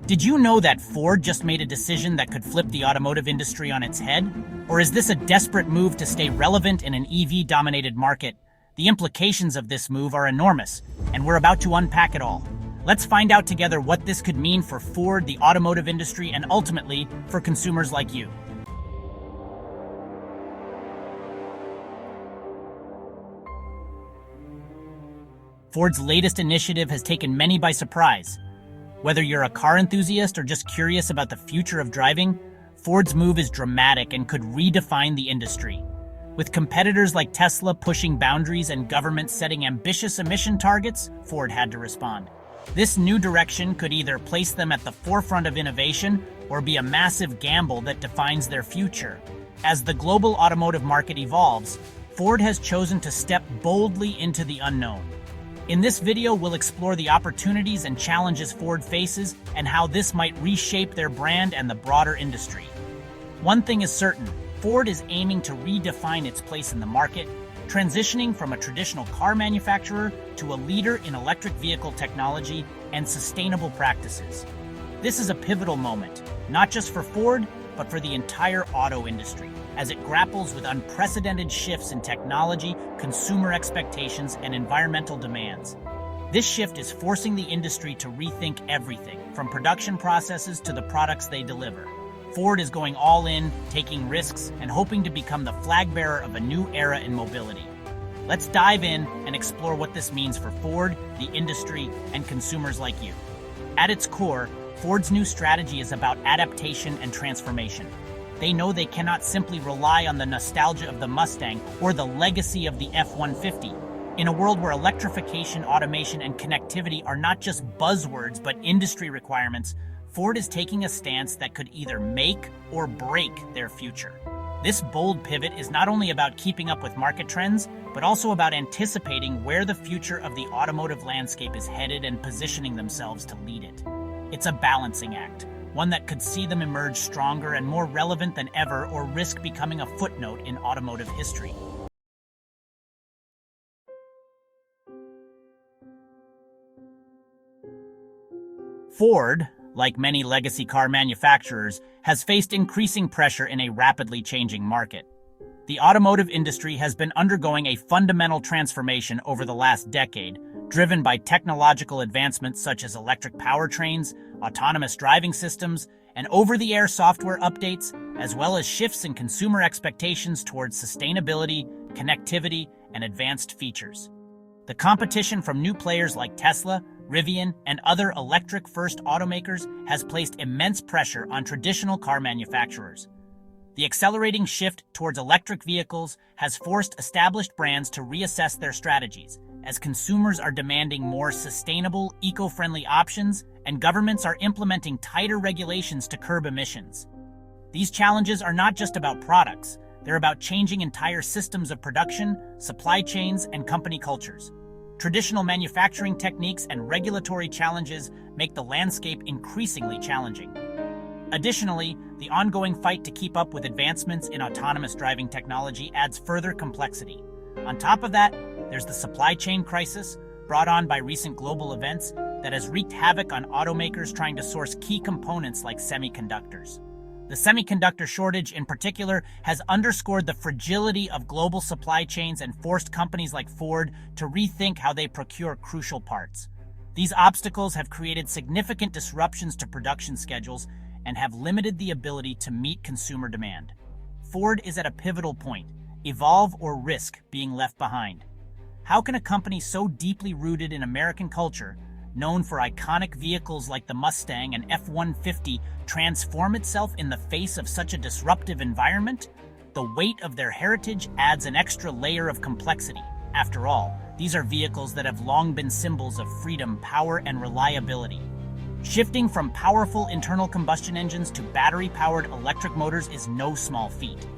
Did you know that Ford just made a decision that could flip the automotive industry on its head? Or is this a desperate move to stay relevant in an EV-dominated market? The implications of this move are enormous, and we're about to unpack it all. Let's find out together what this could mean for Ford, the automotive industry, and ultimately for consumers like you. Ford's latest initiative has taken many by surprise. Whether you're a car enthusiast or just curious about the future of driving, Ford's move is dramatic and could redefine the industry. With competitors like Tesla pushing boundaries and governments setting ambitious emission targets, Ford had to respond. This new direction could either place them at the forefront of innovation or be a massive gamble that defines their future. As the global automotive market evolves, Ford has chosen to step boldly into the unknown. In this video, we'll explore the opportunities and challenges Ford faces and how this might reshape their brand and the broader industry. One thing is certain, Ford is aiming to redefine its place in the market, transitioning from a traditional car manufacturer to a leader in electric vehicle technology and sustainable practices. This is a pivotal moment, not just for Ford, but for the entire auto industry, as it grapples with unprecedented shifts in technology, consumer expectations, and environmental demands. This shift is forcing the industry to rethink everything, from production processes to the products they deliver. Ford is going all in, taking risks, and hoping to become the flag bearer of a new era in mobility. Let's dive in and explore what this means for Ford, the industry, and consumers like you. At its core, Ford's new strategy is about adaptation and transformation. They know they cannot simply rely on the nostalgia of the Mustang or the legacy of the F-150. In a world where electrification, automation, and connectivity are not just buzzwords but industry requirements, Ford is taking a stance that could either make or break their future. This bold pivot is not only about keeping up with market trends, but also about anticipating where the future of the automotive landscape is headed and positioning themselves to lead it. It's a balancing act, one that could see them emerge stronger and more relevant than ever or risk becoming a footnote in automotive history. Ford, like many legacy car manufacturers, has faced increasing pressure in a rapidly changing market. The automotive industry has been undergoing a fundamental transformation over the last decade, driven by technological advancements such as electric powertrains, autonomous driving systems, and over-the-air software updates, as well as shifts in consumer expectations towards sustainability, connectivity, and advanced features. The competition from new players like Tesla, Rivian, and other electric-first automakers has placed immense pressure on traditional car manufacturers. The accelerating shift towards electric vehicles has forced established brands to reassess their strategies, as consumers are demanding more sustainable, eco-friendly options, and governments are implementing tighter regulations to curb emissions. These challenges are not just about products, they're about changing entire systems of production, supply chains, and company cultures. Traditional manufacturing techniques and regulatory challenges make the landscape increasingly challenging. Additionally, the ongoing fight to keep up with advancements in autonomous driving technology adds further complexity. On top of that, there's the supply chain crisis brought on by recent global events that has wreaked havoc on automakers trying to source key components like semiconductors. The semiconductor shortage in particular has underscored the fragility of global supply chains and forced companies like Ford to rethink how they procure crucial parts. These obstacles have created significant disruptions to production schedules and have limited the ability to meet consumer demand. Ford is at a pivotal point: evolve or risk being left behind. How can a company so deeply rooted in American culture, known for iconic vehicles like the Mustang and F-150, transform itself in the face of such a disruptive environment? The weight of their heritage adds an extra layer of complexity. After all, these are vehicles that have long been symbols of freedom, power, and reliability. Shifting from powerful internal combustion engines to battery-powered electric motors is no small feat.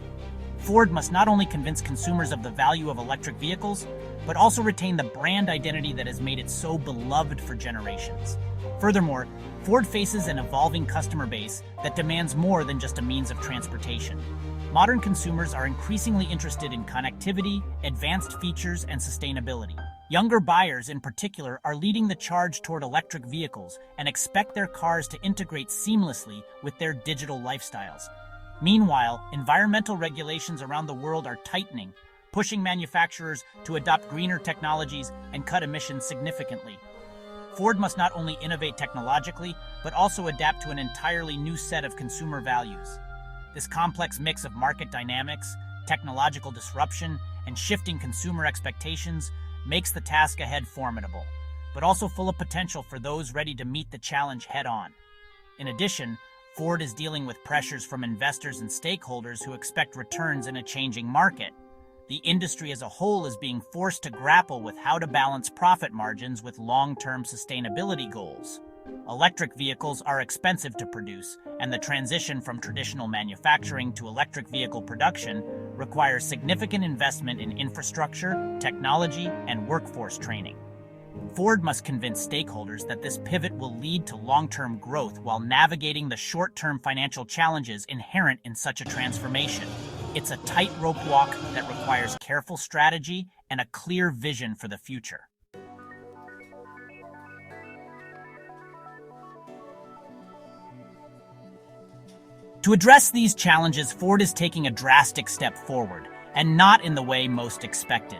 Ford must not only convince consumers of the value of electric vehicles, but also retain the brand identity that has made it so beloved for generations. Furthermore, Ford faces an evolving customer base that demands more than just a means of transportation. Modern consumers are increasingly interested in connectivity, advanced features, and sustainability. Younger buyers, in particular, are leading the charge toward electric vehicles and expect their cars to integrate seamlessly with their digital lifestyles. Meanwhile, environmental regulations around the world are tightening, pushing manufacturers to adopt greener technologies and cut emissions significantly. Ford must not only innovate technologically, but also adapt to an entirely new set of consumer values. This complex mix of market dynamics, technological disruption, and shifting consumer expectations makes the task ahead formidable, but also full of potential for those ready to meet the challenge head-on. In addition, Ford is dealing with pressures from investors and stakeholders who expect returns in a changing market. The industry as a whole is being forced to grapple with how to balance profit margins with long-term sustainability goals. Electric vehicles are expensive to produce, and the transition from traditional manufacturing to electric vehicle production requires significant investment in infrastructure, technology, and workforce training. Ford must convince stakeholders that this pivot will lead to long-term growth while navigating the short-term financial challenges inherent in such a transformation. It's a tightrope walk that requires careful strategy and a clear vision for the future. To address these challenges, Ford is taking a drastic step forward, and not in the way most expected.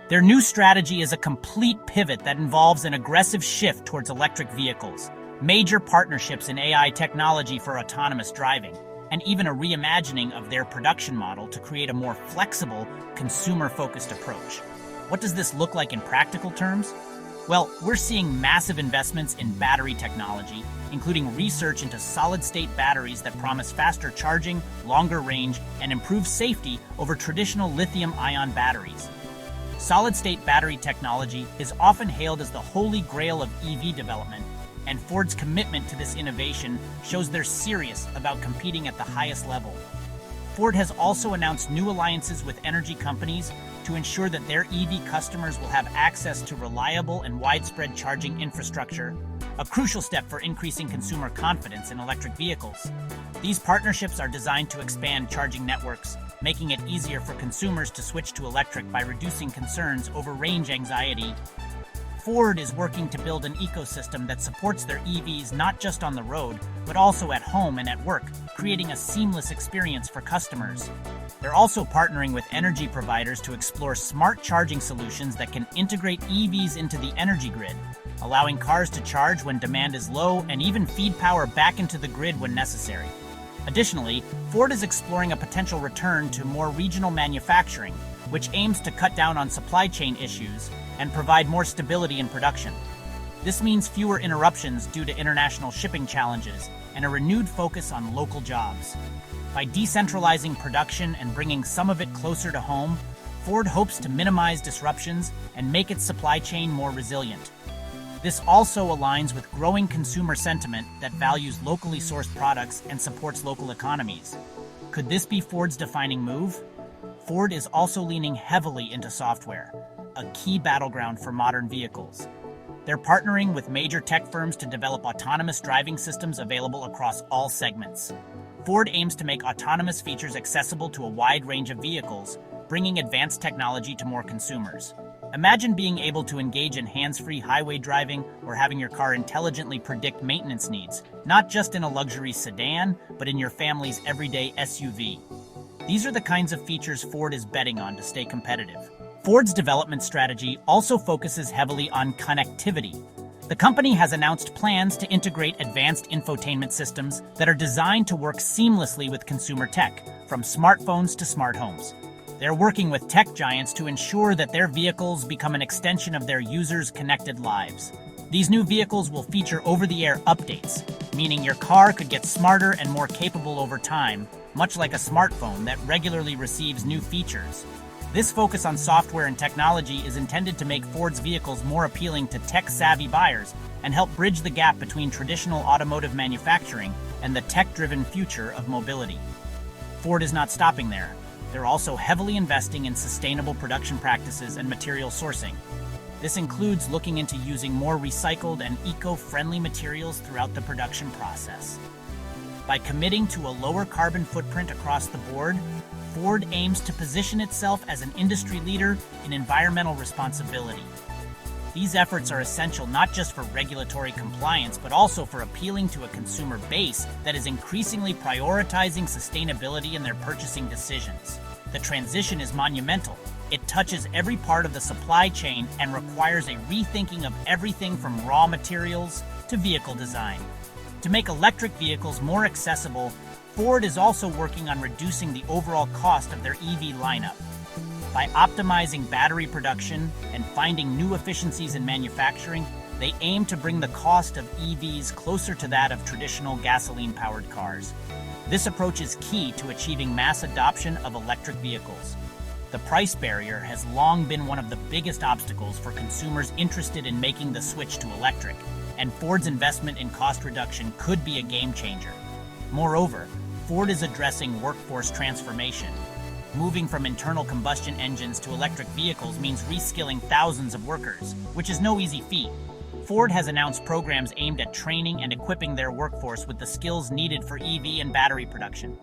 Their new strategy is a complete pivot that involves an aggressive shift towards electric vehicles, major partnerships in AI technology for autonomous driving, and even a reimagining of their production model to create a more flexible, consumer-focused approach. What does this look like in practical terms? Well, we're seeing massive investments in battery technology, including research into solid-state batteries that promise faster charging, longer range, and improved safety over traditional lithium-ion batteries. Solid-state battery technology is often hailed as the holy grail of EV development, and Ford's commitment to this innovation shows they're serious about competing at the highest level. Ford has also announced new alliances with energy companies to ensure that their EV customers will have access to reliable and widespread charging infrastructure, a crucial step for increasing consumer confidence in electric vehicles. These partnerships are designed to expand charging networks, making it easier for consumers to switch to electric by reducing concerns over range anxiety. Ford is working to build an ecosystem that supports their EVs not just on the road, but also at home and at work, creating a seamless experience for customers. They're also partnering with energy providers to explore smart charging solutions that can integrate EVs into the energy grid, allowing cars to charge when demand is low and even feed power back into the grid when necessary. Additionally, Ford is exploring a potential return to more regional manufacturing, which aims to cut down on supply chain issues and provide more stability in production. This means fewer interruptions due to international shipping challenges and a renewed focus on local jobs. By decentralizing production and bringing some of it closer to home, Ford hopes to minimize disruptions and make its supply chain more resilient. This also aligns with growing consumer sentiment that values locally sourced products and supports local economies. Could this be Ford's defining move? Ford is also leaning heavily into software, a key battleground for modern vehicles. They're partnering with major tech firms to develop autonomous driving systems available across all segments. Ford aims to make autonomous features accessible to a wide range of vehicles, bringing advanced technology to more consumers. Imagine being able to engage in hands-free highway driving or having your car intelligently predict maintenance needs, not just in a luxury sedan, but in your family's everyday SUV. These are the kinds of features Ford is betting on to stay competitive. Ford's development strategy also focuses heavily on connectivity. The company has announced plans to integrate advanced infotainment systems that are designed to work seamlessly with consumer tech, from smartphones to smart homes. They're working with tech giants to ensure that their vehicles become an extension of their users' connected lives. These new vehicles will feature over-the-air updates, meaning your car could get smarter and more capable over time, much like a smartphone that regularly receives new features. This focus on software and technology is intended to make Ford's vehicles more appealing to tech-savvy buyers and help bridge the gap between traditional automotive manufacturing and the tech-driven future of mobility. Ford is not stopping there. They're also heavily investing in sustainable production practices and material sourcing. This includes looking into using more recycled and eco-friendly materials throughout the production process. By committing to a lower carbon footprint across the board, Ford aims to position itself as an industry leader in environmental responsibility. These efforts are essential not just for regulatory compliance, but also for appealing to a consumer base that is increasingly prioritizing sustainability in their purchasing decisions. The transition is monumental. It touches every part of the supply chain and requires a rethinking of everything from raw materials to vehicle design. To make electric vehicles more accessible, Ford is also working on reducing the overall cost of their EV lineup. By optimizing battery production and finding new efficiencies in manufacturing, they aim to bring the cost of EVs closer to that of traditional gasoline-powered cars. This approach is key to achieving mass adoption of electric vehicles. The price barrier has long been one of the biggest obstacles for consumers interested in making the switch to electric, and Ford's investment in cost reduction could be a game changer. Moreover, Ford is addressing workforce transformation. Moving from internal combustion engines to electric vehicles means reskilling thousands of workers, which is no easy feat. Ford has announced programs aimed at training and equipping their workforce with the skills needed for EV and battery production.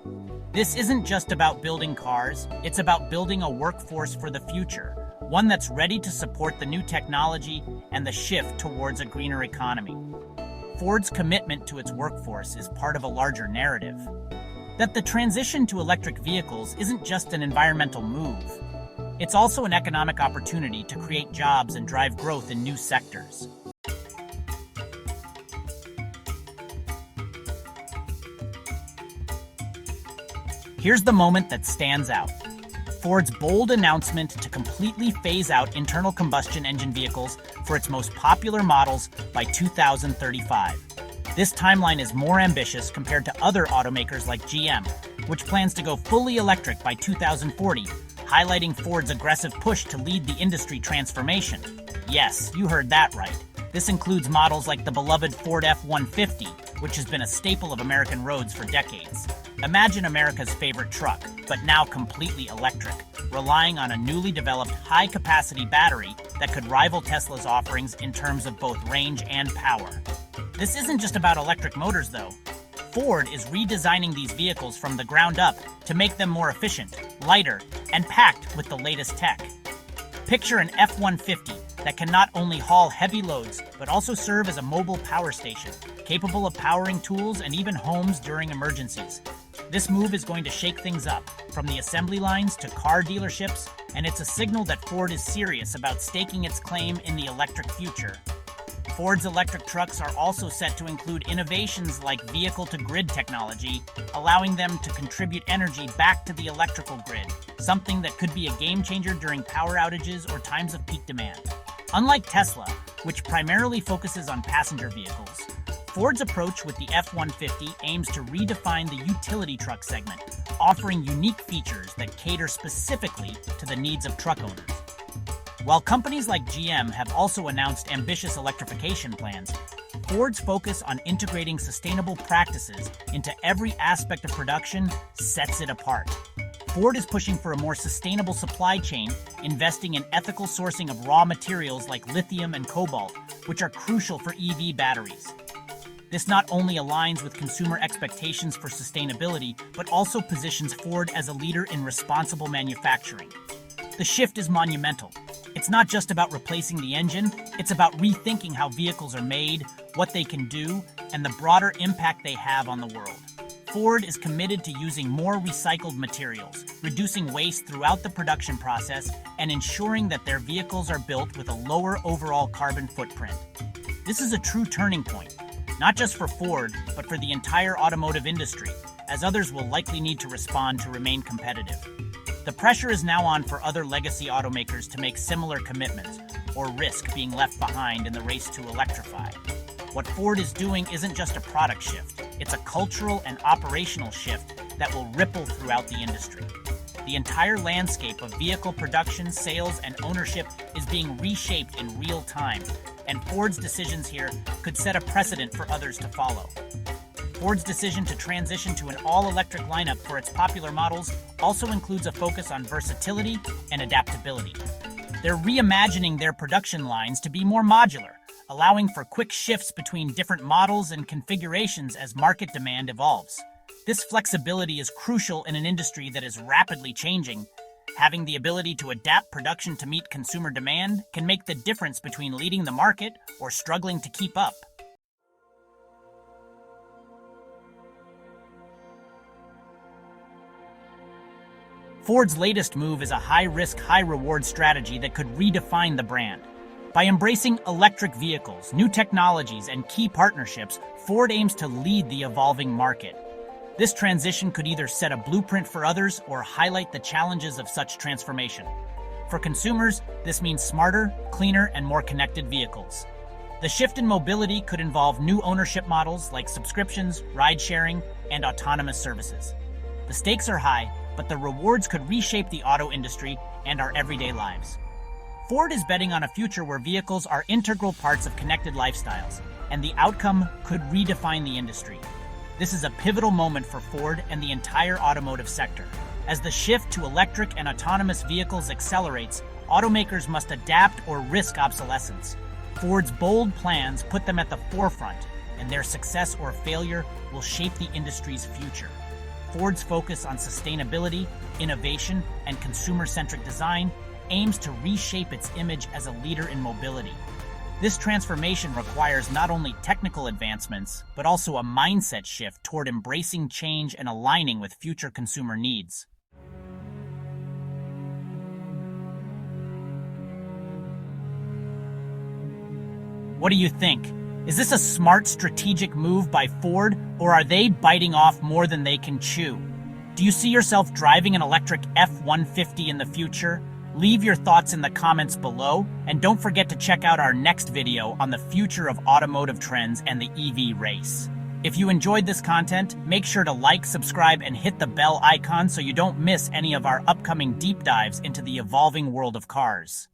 This isn't just about building cars, it's about building a workforce for the future, one that's ready to support the new technology and the shift towards a greener economy. Ford's commitment to its workforce is part of a larger narrative. That the transition to electric vehicles isn't just an environmental move. It's also an economic opportunity to create jobs and drive growth in new sectors. Here's the moment that stands out. Ford's bold announcement to completely phase out internal combustion engine vehicles for its most popular models by 2035. This timeline is more ambitious compared to other automakers like GM, which plans to go fully electric by 2040, highlighting Ford's aggressive push to lead the industry transformation. Yes, you heard that right. This includes models like the beloved Ford F-150, which has been a staple of American roads for decades. Imagine America's favorite truck, but now completely electric, relying on a newly developed high-capacity battery that could rival Tesla's offerings in terms of both range and power. This isn't just about electric motors, though. Ford is redesigning these vehicles from the ground up to make them more efficient, lighter, and packed with the latest tech. Picture an F-150 that can not only haul heavy loads, but also serve as a mobile power station, capable of powering tools and even homes during emergencies. This move is going to shake things up, from the assembly lines to car dealerships, and it's a signal that Ford is serious about staking its claim in the electric future. Ford's electric trucks are also set to include innovations like vehicle-to-grid technology, allowing them to contribute energy back to the electrical grid, something that could be a game-changer during power outages or times of peak demand. Unlike Tesla, which primarily focuses on passenger vehicles, Ford's approach with the F-150 aims to redefine the utility truck segment, offering unique features that cater specifically to the needs of truck owners. While companies like GM have also announced ambitious electrification plans, Ford's focus on integrating sustainable practices into every aspect of production sets it apart. Ford is pushing for a more sustainable supply chain, investing in ethical sourcing of raw materials like lithium and cobalt, which are crucial for EV batteries. This not only aligns with consumer expectations for sustainability, but also positions Ford as a leader in responsible manufacturing. The shift is monumental. It's not just about replacing the engine, it's about rethinking how vehicles are made, what they can do, and the broader impact they have on the world. Ford is committed to using more recycled materials, reducing waste throughout the production process, and ensuring that their vehicles are built with a lower overall carbon footprint. This is a true turning point, not just for Ford, but for the entire automotive industry, as others will likely need to respond to remain competitive. The pressure is now on for other legacy automakers to make similar commitments, or risk being left behind in the race to electrify. What Ford is doing isn't just a product shift, it's a cultural and operational shift that will ripple throughout the industry. The entire landscape of vehicle production, sales, and ownership is being reshaped in real time, and Ford's decisions here could set a precedent for others to follow. Ford's decision to transition to an all-electric lineup for its popular models also includes a focus on versatility and adaptability. They're reimagining their production lines to be more modular, allowing for quick shifts between different models and configurations as market demand evolves. This flexibility is crucial in an industry that is rapidly changing. Having the ability to adapt production to meet consumer demand can make the difference between leading the market or struggling to keep up. Ford's latest move is a high-risk, high-reward strategy that could redefine the brand. By embracing electric vehicles, new technologies, and key partnerships, Ford aims to lead the evolving market. This transition could either set a blueprint for others or highlight the challenges of such transformation. For consumers, this means smarter, cleaner, and more connected vehicles. The shift in mobility could involve new ownership models like subscriptions, ride-sharing, and autonomous services. The stakes are high, but the rewards could reshape the auto industry and our everyday lives. Ford is betting on a future where vehicles are integral parts of connected lifestyles, and the outcome could redefine the industry. This is a pivotal moment for Ford and the entire automotive sector. As the shift to electric and autonomous vehicles accelerates, automakers must adapt or risk obsolescence. Ford's bold plans put them at the forefront, and their success or failure will shape the industry's future. Ford's focus on sustainability, innovation, and consumer-centric design aims to reshape its image as a leader in mobility. This transformation requires not only technical advancements, but also a mindset shift toward embracing change and aligning with future consumer needs. What do you think? Is this a smart strategic move by Ford, or are they biting off more than they can chew? Do you see yourself driving an electric F-150 in the future? Leave your thoughts in the comments below, and don't forget to check out our next video on the future of automotive trends and the EV race. If you enjoyed this content, make sure to like, subscribe, and hit the bell icon so you don't miss any of our upcoming deep dives into the evolving world of cars.